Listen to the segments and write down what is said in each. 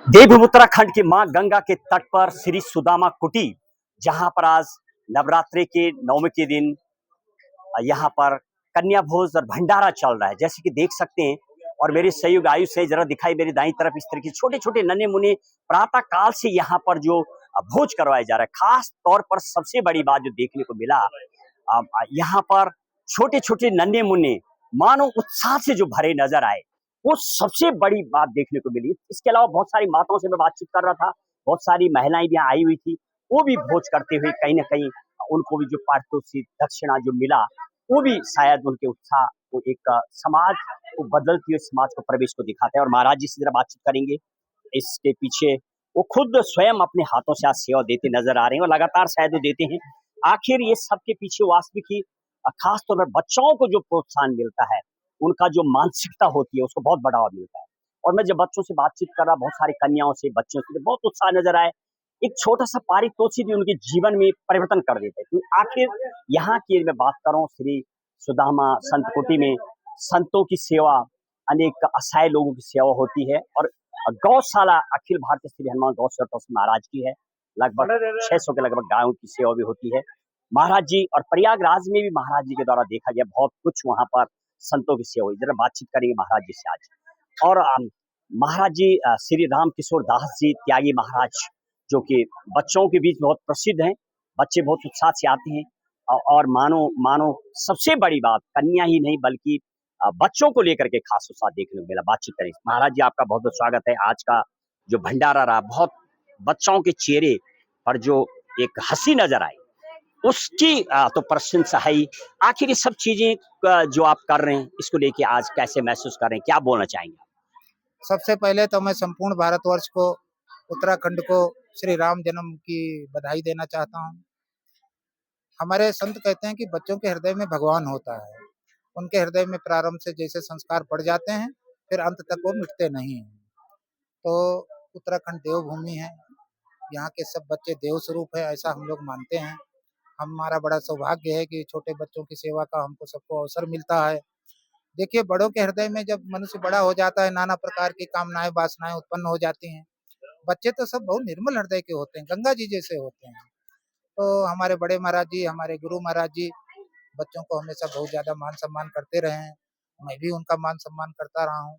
देवभूमि उत्तराखंड की मां गंगा के तट पर श्री सुदामा कुटी, जहां पर आज नवरात्रि के नवमी के दिन यहाँ पर कन्या भोज और भंडारा चल रहा है। जैसे कि देख सकते हैं और मेरे सहयोग आयु से जरा दिखाई मेरी दाईं तरफ इस तरह के छोटे छोटे नन्हे मुन्ने प्रातः काल से यहाँ पर जो भोज करवाया जा रहा है। खास तौर पर सबसे बड़ी बात जो देखने को मिला, यहाँ पर छोटे छोटे नन्हे मुन्ने मानो उत्साह से जो भरे नजर आए, वो सबसे बड़ी बात देखने को मिली। इसके अलावा बहुत सारी माताओं से मैं बातचीत कर रहा था, बहुत सारी महिलाएं भी यहाँ आई हुई थी, वो भी भोज करते हुए कहीं ना कहीं उनको भी जो पारितोषिक दक्षिणा जो मिला, वो भी शायद उनके उत्साह को एक समाज को बदलती हुए समाज को प्रवेश को दिखाता है। और महाराज जी से जरा बातचीत करेंगे। इसके पीछे वो खुद स्वयं अपने हाथों से आज सेवा देते नजर आ रहे हैं और लगातार शायद वो देते हैं। आखिर ये सबके पीछे वास्तविक ही खास तौर पर बच्चों को जो प्रोत्साहन मिलता है, उनका जो मानसिकता होती है, उसको बहुत बढ़ावा मिलता है। और मैं जब बच्चों से बातचीत कर रहा, बहुत सारी कन्याओं से, बच्चों से, बहुत उत्साह नजर आए। एक छोटा सा पारितोषिक भी उनके जीवन में परिवर्तन कर देते हैं। तो आखिर यहाँ की मैं बात करूं, श्री सुदामा संत कुटी में संतों की सेवा, अनेक असहाय लोगों की सेवा होती है। और गौशाला अखिल भारतीय श्री हनुमान गौशाला ट्रस्ट महाराज की है। लगभग 600 के लगभग गायों की सेवा भी होती है महाराज जी। और प्रयागराज में भी महाराज जी के द्वारा देखा गया बहुत कुछ वहां पर संतों की सेवा हुई। जरा बातचीत करेंगे महाराज जी से आज। और महाराज जी श्री राम किशोर दास जी त्यागी महाराज, जो कि बच्चों के बीच बहुत प्रसिद्ध हैं, बच्चे बहुत उत्साह से आते हैं। और मानो मानो सबसे बड़ी बात कन्या ही नहीं बल्कि बच्चों को लेकर के खास उत्साह देखने को मिला। बातचीत करें महाराज जी, आपका बहुत बहुत स्वागत है। आज का जो भंडारा रहा, बहुत बच्चों के चेहरे पर जो एक हंसी नजर आई, उसकी तो प्रशंसा है ही। आखिर ये सब चीजें जो आप कर रहे हैं, इसको लेके आज कैसे महसूस कर रहे हैं, क्या बोलना चाहेंगे? सबसे पहले तो मैं संपूर्ण भारतवर्ष को, उत्तराखंड को श्री राम जन्म की बधाई देना चाहता हूँ। हमारे संत कहते हैं कि बच्चों के हृदय में भगवान होता है। उनके हृदय में प्रारंभ से जैसे संस्कार पड़ जाते हैं, फिर अंत तक वो मिटते नहीं हैं। तो उत्तराखंड देवभूमि है, यहाँ के सब बच्चे देव स्वरूप है, ऐसा हम लोग मानते हैं। हमारा बड़ा सौभाग्य है कि छोटे बच्चों की सेवा का हमको सबको अवसर मिलता है। देखिए, बड़ों के हृदय में जब मनुष्य बड़ा हो जाता है, नाना प्रकार की कामनाएं वासनाएं उत्पन्न हो जाती हैं। बच्चे तो सब बहुत निर्मल हृदय के होते हैं, गंगा जी जैसे होते हैं। तो हमारे बड़े महाराज जी, हमारे गुरु महाराज जी बच्चों को हमेशा बहुत ज्यादा मान सम्मान करते रहे हैं। मैं भी उनका मान सम्मान करता रहा हूँ।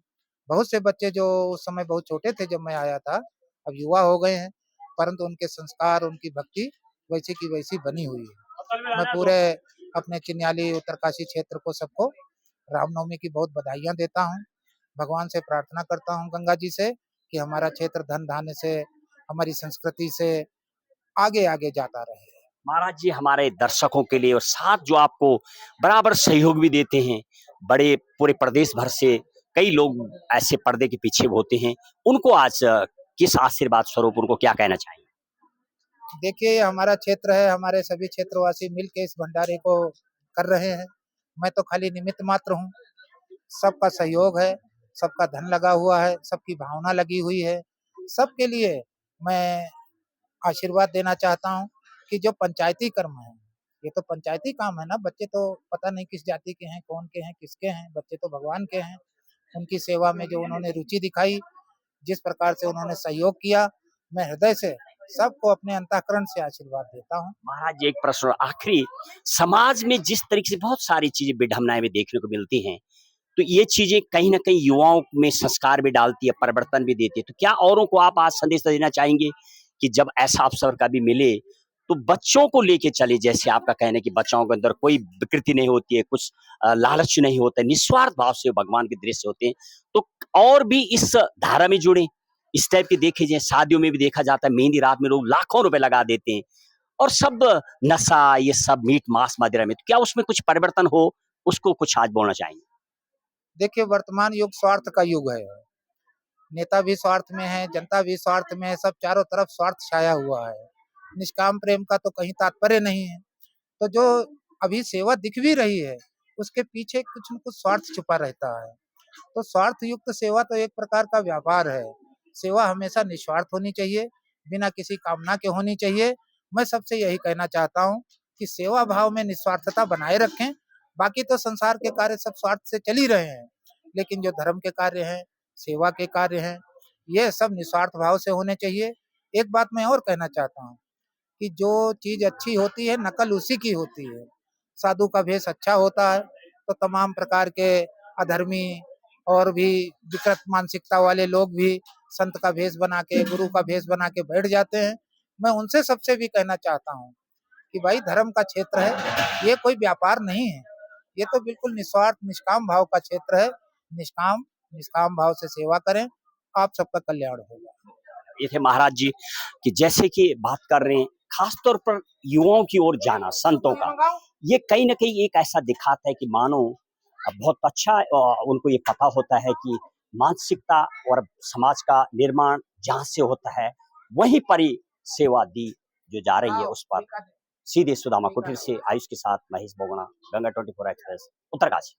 बहुत से बच्चे जो उस समय बहुत छोटे थे जब मैं आया था, अब युवा हो गए हैं, परंतु उनके संस्कार, उनकी भक्ति वैसी की वैसी बनी हुई है। मैं पूरे अपने चिन्याली उत्तरकाशी क्षेत्र को सबको रामनवमी की बहुत बधाइयाँ देता हूँ। भगवान से प्रार्थना करता हूँ गंगा जी से कि हमारा क्षेत्र धन धान्य से, हमारी संस्कृति से आगे आगे जाता रहे। महाराज जी, हमारे दर्शकों के लिए और साथ जो आपको बराबर सहयोग भी देते हैं, बड़े पूरे प्रदेश भर से कई लोग ऐसे पर्दे के पीछे होते हैं, उनको आज किस आशीर्वाद स्वरूप उनको क्या कहना चाहिए? देखिए, हमारा क्षेत्र है, हमारे सभी क्षेत्रवासी मिल के इस भंडारे को कर रहे हैं। मैं तो खाली निमित्त मात्र हूँ। सबका सहयोग है, सबका धन लगा हुआ है, सबकी भावना लगी हुई है। सबके लिए मैं आशीर्वाद देना चाहता हूँ कि जो पंचायती कर्म है, ये तो पंचायती काम है ना। बच्चे तो पता नहीं किस जाति के हैं, कौन के हैं, किसके हैं, बच्चे तो भगवान के हैं। उनकी सेवा में जो उन्होंने रुचि दिखाई, जिस प्रकार से उन्होंने सहयोग किया, मैं हृदय से सबको अपने अंतःकरण से आशीर्वाद देता हूँ। महाराज जी, एक प्रश्न आखिरी, समाज में जिस तरीके से बहुत सारी चीजें विडंबनाएं भी देखने को मिलती हैं, तो ये चीजें कहीं ना कहीं युवाओं में संस्कार भी डालती है, परिवर्तन भी देती है। तो क्या औरों को आप आज संदेश देना चाहेंगे कि जब ऐसा अवसर कभी मिले तो बच्चों को लेके चले? जैसे आपका कहना है कि बच्चों के अंदर कोई विकृति नहीं होती है, कुछ लालच नहीं होता है, निस्वार्थ भाव से भगवान के दृश्य होते हैं। तो और भी इस धारा में जुड़े, इस टाइप के देखे जाए। शादियों में भी देखा जाता है, मेहंदी रात में लोग लाखों रुपए लगा देते हैं और सब नशा, ये सब मीट मांस मदिरा में, तो क्या उसमें कुछ परिवर्तन हो, उसको कुछ आज बोलना चाहेंगे? देखिए, वर्तमान युग स्वार्थ का युग है। नेता भी स्वार्थ में है, जनता भी स्वार्थ में है, सब चारों तरफ स्वार्थ छाया हुआ है। निष्काम प्रेम का तो कहीं तात्पर्य नहीं है। तो जो अभी सेवा दिख भी रही है, उसके पीछे कुछ न कुछ स्वार्थ छुपा रहता है। तो स्वार्थ युक्त सेवा तो एक प्रकार का व्यापार है। सेवा हमेशा निस्वार्थ होनी चाहिए, बिना किसी कामना के होनी चाहिए। मैं सबसे यही कहना चाहता हूँ कि सेवा भाव में निस्वार्थता बनाए रखें। बाकी तो संसार के कार्य सब स्वार्थ से चल ही रहे हैं, लेकिन जो धर्म के कार्य हैं, सेवा के कार्य हैं, ये सब निस्वार्थ भाव से होने चाहिए। एक बात मैं और कहना चाहता हूँ कि जो चीज अच्छी होती है नकल उसी की होती है। साधु का भेष अच्छा होता है तो तमाम प्रकार के अधर्मी और भी विकृत मानसिकता वाले लोग भी संत का भेष बना के, गुरु का भेष बना के बैठ जाते हैं। मैं उनसे सबसे भी कहना चाहता हूँ कि भाई धर्म का क्षेत्र है, ये कोई व्यापार नहीं है, ये तो बिल्कुल निस्वार्थ निष्काम भाव का क्षेत्र है। निष्काम निष्काम भाव से सेवा करें, आप सबका कल्याण होगा। ये थे महाराज जी कि जैसे कि बात कर रहे हैं खास तौर पर युवाओं की ओर जाना संतों का, ये कहीं ना कहीं एक ऐसा दिखाता है कि मानो बहुत अच्छा उनको ये पता होता है कि मानसिकता और समाज का निर्माण जहाँ से होता है वहीं पर ही सेवा दी जो जा रही है उस पर। सीधे सुदामा कुटीर से आयुष के साथ महेश बोगना, गंगा 24 एक्सप्रेस, उत्तरकाशी।